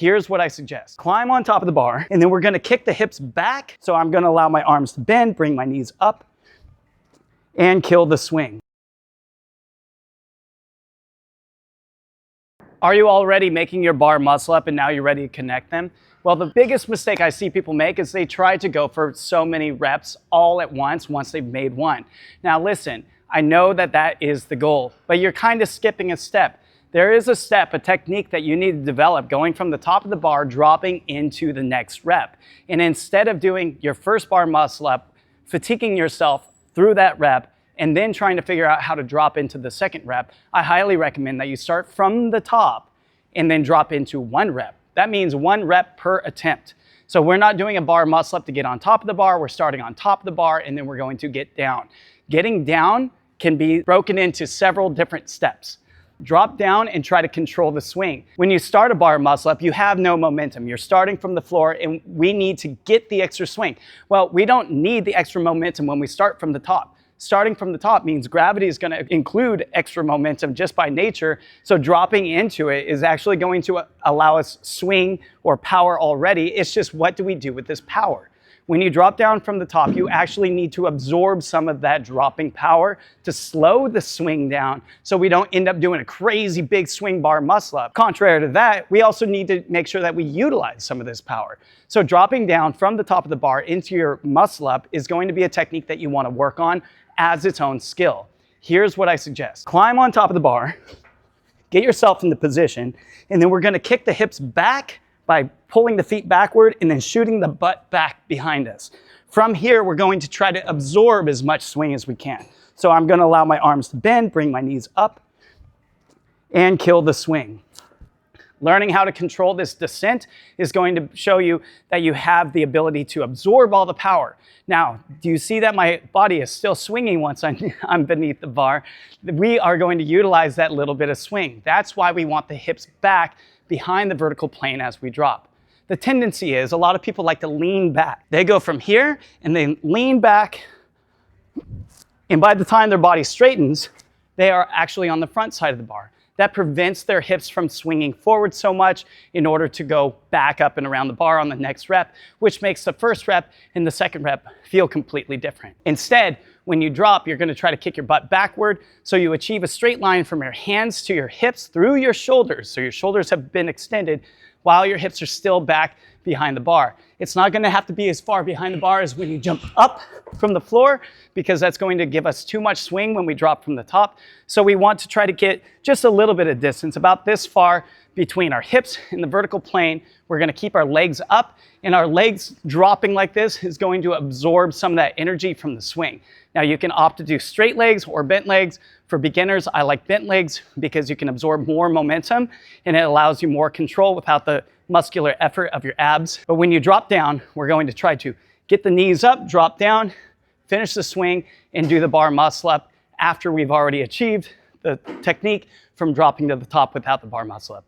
Here's what I suggest. Climb on top of the bar, and then we're gonna kick the hips back. So I'm gonna allow my arms to bend, bring my knees up, and kill the swing. Are you already making your bar muscle up and now you're ready to connect them? Well, the biggest mistake I see people make is they try to go for so many reps all at once they've made one. Now listen, I know that that is the goal, but you're kind of skipping a step. There is a step, a technique that you need to develop going from the top of the bar, dropping into the next rep. And instead of doing your first bar muscle up, fatiguing yourself through that rep, and then trying to figure out how to drop into the second rep, I highly recommend that you start from the top and then drop into one rep. That means one rep per attempt. So we're not doing a bar muscle up to get on top of the bar. We're starting on top of the bar and then we're going to get down. Getting down can be broken into several different steps. Drop down and try to control the swing. When you start a bar muscle up, you have no momentum. You're starting from the floor and we need to get the extra swing. Well, we don't need the extra momentum when we start from the top. Starting from the top means gravity is going to include extra momentum just by nature. So dropping into it is actually going to allow us swing or power already. It's just, what do we do with this power? When you drop down from the top, you actually need to absorb some of that dropping power to slow the swing down so we don't end up doing a crazy big swing bar muscle up. Contrary to that, we also need to make sure that we utilize some of this power. So dropping down from the top of the bar into your muscle up is going to be a technique that you want to work on as its own skill. Here's what I suggest. Climb on top of the bar, get yourself into position, and then we're going to kick the hips back by pulling the feet backward and then shooting the butt back behind us. From here, we're going to try to absorb as much swing as we can. So I'm going to allow my arms to bend, bring my knees up, and kill the swing. Learning how to control this descent is going to show you that you have the ability to absorb all the power. Now, do you see that my body is still swinging once I'm beneath the bar? We are going to utilize that little bit of swing. That's why we want the hips back behind the vertical plane as we drop. The tendency is a lot of people like to lean back. They go from here and they lean back, and by the time their body straightens, they are actually on the front side of the bar. That prevents their hips from swinging forward so much in order to go back up and around the bar on the next rep, which makes the first rep and the second rep feel completely different. Instead, when you drop, you're going to try to kick your butt backward so you achieve a straight line from your hands to your hips through your shoulders. So your shoulders have been extended while your hips are still back behind the bar. It's not going to have to be as far behind the bar as when you jump up from the floor, because that's going to give us too much swing when we drop from the top. So we want to try to get just a little bit of distance, about this far between our hips and the vertical plane. We're going to keep our legs up, and our legs dropping like this is going to absorb some of that energy from the swing. Now you can opt to do straight legs or bent legs. For beginners, I like bent legs because you can absorb more momentum and it allows you more control without the muscular effort of your abs. But when you drop down, we're going to try to get the knees up, drop down, finish the swing, and do the bar muscle up after we've already achieved the technique from dropping to the top without the bar muscle up.